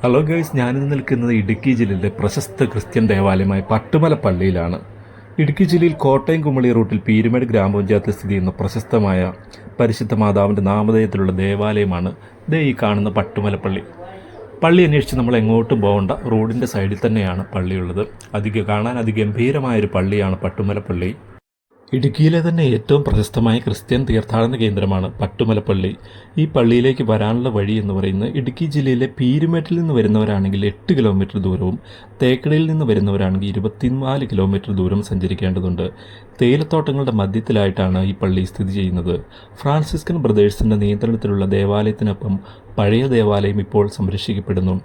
Hello guys, ഞാനിന്ന് നിൽക്കുന്നത് ഇടുക്കി ജില്ലയിലെ പ്രശസ്ത ക്രിസ്ത്യൻ ദേവാലയമായ പട്ടുമല പള്ളിയിലാണ്. ഇടുക്കി ജില്ലയിൽ കോട്ടയം കുമളി റൂട്ടിൽ പീരുമേട് ഗ്രാമപഞ്ചായത്തിൽ സ്ഥിതി ചെയ്യുന്ന പ്രശസ്തമായ പരിശുദ്ധ മാതാവിൻ്റെ നാമധേയത്തിലുള്ള ദേവാലയമാണ് ഈ കാണുന്ന പട്ടുമല പള്ളി. പള്ളി അന്വേഷിച്ച് നമ്മൾ എങ്ങോട്ടും പോകേണ്ട, റോഡിൻ്റെ സൈഡിൽ തന്നെയാണ് പള്ളിയുള്ളത്. കാണാൻ അതിഗംഭീരമായൊരു പള്ളിയാണ് പട്ടുമല പള്ളി. ഇടുക്കിയിലെ തന്നെ ഏറ്റവും പ്രശസ്തമായ ക്രിസ്ത്യൻ തീർത്ഥാടന കേന്ദ്രമാണ് പട്ടുമലപ്പള്ളി. ഈ പള്ളിയിലേക്ക് വരാനുള്ള വഴി എന്ന് പറയുന്നത് ഇടുക്കി ജില്ലയിലെ പീരുമേട്ടിൽ നിന്ന് വരുന്നവരാണെങ്കിൽ 8 കിലോമീറ്റർ ദൂരവും തേക്കടയിൽ നിന്ന് വരുന്നവരാണെങ്കിൽ 24 കിലോമീറ്റർ ദൂരം സഞ്ചരിക്കേണ്ടതുണ്ട്. തേയിലത്തോട്ടങ്ങളുടെ മധ്യത്തിലായിട്ടാണ് ഈ പള്ളി സ്ഥിതി ചെയ്യുന്നത്. ഫ്രാൻസിസ്കൻ ബ്രദേഴ്സിൻ്റെ നിയന്ത്രണത്തിലുള്ള ദേവാലയത്തിനൊപ്പം പഴയ ദേവാലയം ഇപ്പോൾ സംരക്ഷിക്കപ്പെടുന്നു.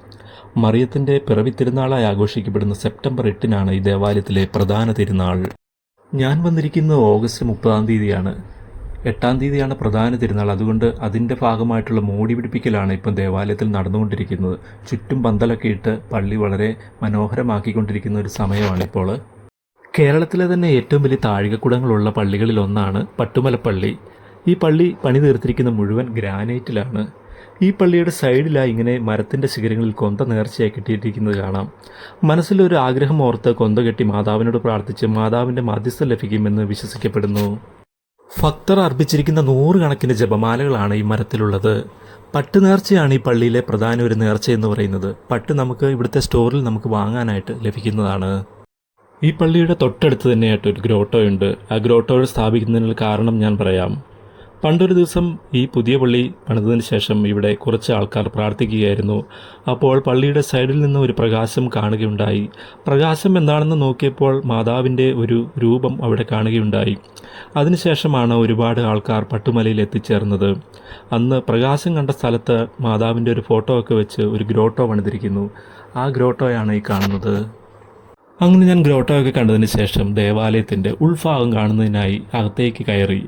മറിയത്തിൻ്റെ പിറവി തിരുനാളായി ആഘോഷിക്കപ്പെടുന്ന സെപ്റ്റംബർ 8-നാണ് ഈ ദേവാലയത്തിലെ പ്രധാന തിരുനാൾ. ഞാൻ വന്നിരിക്കുന്നത് ഓഗസ്റ്റ് 30-ാം തീയതിയാണ്. 8-ാം തീയതിയാണ് പ്രധാന തിരുനാൾ. അതുകൊണ്ട് അതിൻ്റെ ഭാഗമായിട്ടുള്ള മോടി പിടിപ്പിക്കലാണ് ഇപ്പം ദേവാലയത്തിൽ നടന്നുകൊണ്ടിരിക്കുന്നത്. ചുറ്റും പന്തലൊക്കെ ഇട്ട് പള്ളി വളരെ മനോഹരമാക്കിക്കൊണ്ടിരിക്കുന്ന ഒരു സമയമാണിപ്പോൾ. കേരളത്തിലെ തന്നെ ഏറ്റവും വലിയ താഴികക്കുടങ്ങളുള്ള പള്ളികളിലൊന്നാണ് പട്ടുമലപ്പള്ളി. ഈ പള്ളി പണി തീർത്തിരിക്കുന്ന മുഴുവൻ ഗ്രാനൈറ്റിലാണ്. ഈ പള്ളിയുടെ സൈഡിലായി ഇങ്ങനെ മരത്തിൻ്റെ ശിഖരങ്ങളിൽ കൊന്ത നേർച്ചയായി കെട്ടിയിരിക്കുന്നത് കാണാം. മനസ്സിലൊരു ആഗ്രഹം ഓർത്ത് കൊന്ത കെട്ടി മാതാവിനോട് പ്രാർത്ഥിച്ച് മാതാവിൻ്റെ മധ്യസ്ഥം ലഭിക്കുമെന്ന് വിശ്വസിക്കപ്പെടുന്നു. ഭക്തർ അർപ്പിച്ചിരിക്കുന്ന 100 കണക്കിന് ജപമാലകളാണ് ഈ മരത്തിലുള്ളത്. പട്ട് നേർച്ചയാണ് ഈ പള്ളിയിലെ പ്രധാന ഒരു നേർച്ച എന്ന് പറയുന്നത്. പട്ട് നമുക്ക് ഇവിടുത്തെ സ്റ്റോറിൽ നമുക്ക് വാങ്ങാനായിട്ട് ലഭിക്കുന്നതാണ്. ഈ പള്ളിയുടെ തൊട്ടടുത്ത് തന്നെയായിട്ട് ഒരു ഗ്രോട്ടോ ഉണ്ട്. ആ ഗ്രോട്ടോ സ്ഥാപിക്കുന്നതിനുള്ള കാരണം ഞാൻ പറയാം. പണ്ടൊരു ദിവസം ഈ പുതിയ പള്ളി പണിതതിന് ശേഷം ഇവിടെ കുറച്ച് ആൾക്കാർ പ്രാർത്ഥിക്കുകയായിരുന്നു. അപ്പോൾ പള്ളിയുടെ സൈഡിൽ നിന്ന് ഒരു പ്രകാശം കാണുകയുണ്ടായി. പ്രകാശം എന്താണെന്ന് നോക്കിയപ്പോൾ മാതാവിൻ്റെ ഒരു രൂപം അവിടെ കാണുകയുണ്ടായി. അതിനുശേഷമാണ് ഒരുപാട് ആൾക്കാർ പട്ടുമലയിൽ എത്തിച്ചേർന്നത്. അന്ന് പ്രകാശം കണ്ട സ്ഥലത്ത് മാതാവിൻ്റെ ഒരു ഫോട്ടോ ഒക്കെ വെച്ച് ഒരു ഗ്രോട്ടോ പണിതിരിക്കുന്നു. ആ ഗ്രോട്ടോയാണ് ഈ കാണുന്നത്. അങ്ങനെ ഞാൻ ഗ്രോട്ടോ ഒക്കെ കണ്ടതിന് ശേഷം ദേവാലയത്തിൻ്റെ ഉൾഭാഗം കാണുന്നതിനായി അകത്തേക്ക് കയറി.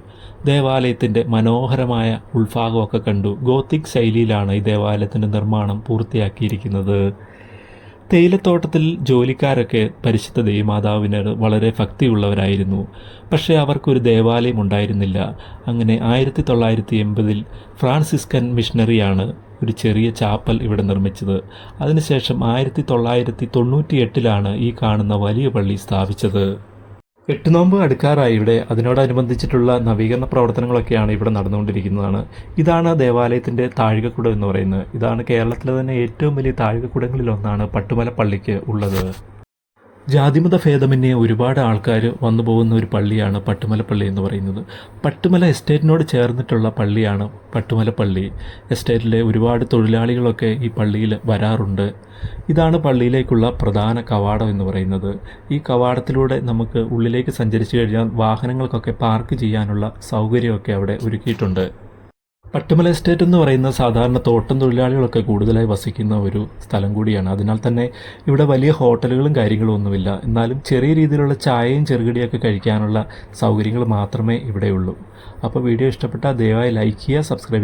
ദേവാലയത്തിൻ്റെ മനോഹരമായ ഉൾഭാഗമൊക്കെ കണ്ടു. ഗോത്തിക് ശൈലിയിലാണ് ഈ ദേവാലയത്തിൻ്റെ നിർമ്മാണം പൂർത്തിയാക്കിയിരിക്കുന്നത്. തേയിലത്തോട്ടത്തിൽ ജോലിക്കാരൊക്കെ പരിശുദ്ധ ദേവമാതാവിനോട് വളരെ ഭക്തിയുള്ളവരായിരുന്നു. പക്ഷേ അവർക്കൊരു ദേവാലയം ഉണ്ടായിരുന്നില്ല. അങ്ങനെ 1980-ൽ ഫ്രാൻസിസ്കൻ മിഷണറിയാണ് ഒരു ചെറിയ ചാപ്പൽ ഇവിടെ നിർമ്മിച്ചത്. അതിനുശേഷം 1998-ലാണ് ഈ കാണുന്ന വലിയ പള്ളി സ്ഥാപിച്ചത്. 8 നോമ്പ് അടുക്കാറായി ഇവിടെ. അതിനോടനുബന്ധിച്ചിട്ടുള്ള നവീകരണ പ്രവർത്തനങ്ങളൊക്കെയാണ് ഇവിടെ നടന്നുകൊണ്ടിരിക്കുന്നതാണ്. ഇതാണ് ദേവാലയത്തിൻ്റെ താഴികക്കുടം എന്ന് പറയുന്നത്. ഇതാണ് കേരളത്തിലെ തന്നെ ഏറ്റവും വലിയ താഴികക്കുടങ്ങളിലൊന്നാണ് പട്ടുമല പള്ളിക്ക് ഉള്ളത്. ജാതിമത ഭേദമന്യേ ഒരുപാട് ആൾക്കാർ വന്നു പോകുന്ന ഒരു പള്ളിയാണ് പട്ടുമലപ്പള്ളി എന്ന് പറയുന്നത്. പട്ടുമല എസ്റ്റേറ്റിനോട് ചേർന്നിട്ടുള്ള പള്ളിയാണ് പട്ടുമലപ്പള്ളി. എസ്റ്റേറ്റിലെ ഒരുപാട് തൊഴിലാളികളൊക്കെ ഈ പള്ളിയിൽ വരാറുണ്ട്. ഇതാണ് പള്ളിയിലേക്കുള്ള പ്രധാന കവാടം എന്ന് പറയുന്നത്. ഈ കവാടത്തിലൂടെ നമുക്ക് ഉള്ളിലേക്ക് സഞ്ചരിച്ചു കഴിഞ്ഞാൽ വാഹനങ്ങൾക്കൊക്കെ പാർക്ക് ചെയ്യാനുള്ള സൗകര്യമൊക്കെ അവിടെ ഒരുക്കിയിട്ടുണ്ട്. പട്ടുമല എസ്റ്റേറ്റ് എന്ന് പറയുന്നത് സാധാരണ തോട്ടം തൊഴിലാളികളൊക്കെ കൂടുതലായി വസിക്കുന്ന ഒരു സ്ഥലം കൂടിയാണ്. അതിനാൽ തന്നെ ഇവിടെ വലിയ ഹോട്ടലുകളും കാര്യങ്ങളും ഒന്നുമില്ല. എന്നാലും ചെറിയ രീതിയിലുള്ള ചായയും ചെറുകടിയൊക്കെ കഴിക്കാനുള്ള സൗകര്യങ്ങൾ മാത്രമേ ഇവിടെയുള്ളൂ. അപ്പോൾ വീഡിയോ ഇഷ്ടപ്പെട്ടാൽ ദയവായി ലൈക്ക് ചെയ്യുക, സബ്സ്ക്രൈബ്